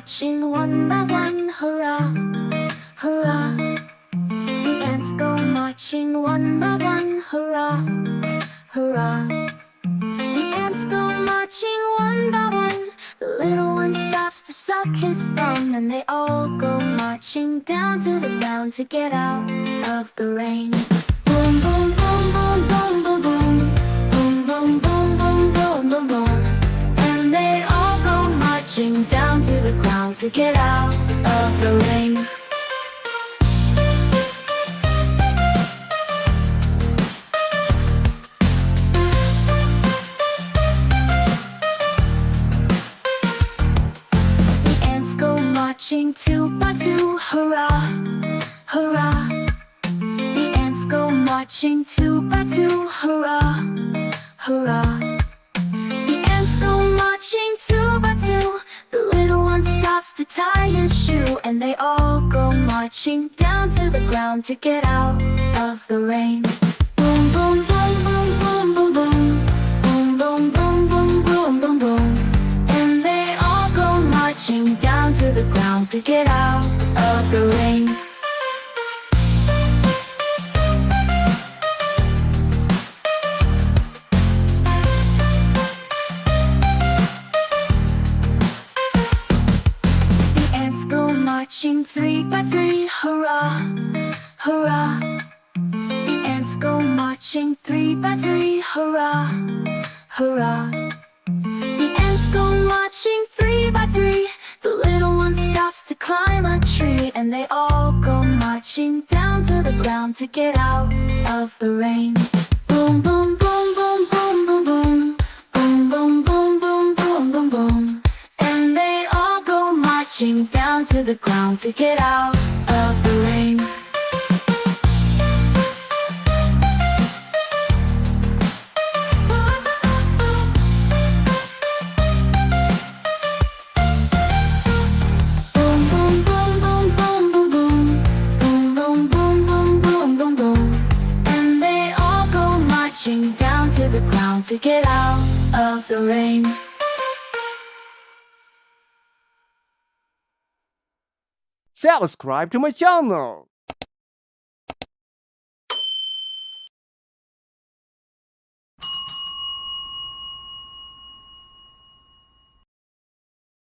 marching one by one, hurrah, hurrah. The ants go marching one by one, hurrah, hurrah. The ants go marching one by one. The little one stops to suck his thumb, and they all go marching down to the ground to get out of the rain. Boom, boom, boom, boom, boom, boom, boom. Boom, boom, boom, boom, boom, boom, boom. And they all go marching down to the ground to get out of the rain. Marching two by two, hurrah, hurrah. The ants go marching two by two, hurrah, hurrah. The ants go marching two by two. The little one stops to tie his shoe, and they all go marching down to the ground to get out of the rain. Boom, boom, boom, boom, boom, boom, boom. Boom, boom, boom, boom, boom, boom, boom. And they all go marching down to the ground to get out of the rain. The ants go marching three by three, hurrah, hurrah. The ants go marching three by three, hurrah, hurrah. The ants go marching three by three. The little one stops to climb a tree, and they all go marching down to the ground to get out of the rain. Boom, boom, boom, boom, boom, boom, boom. Boom, boom, boom, boom, boom, boom, boom. And they all go marching down to the ground to get out of the rain. Down to the ground to get out of the rain. Subscribe to my channel.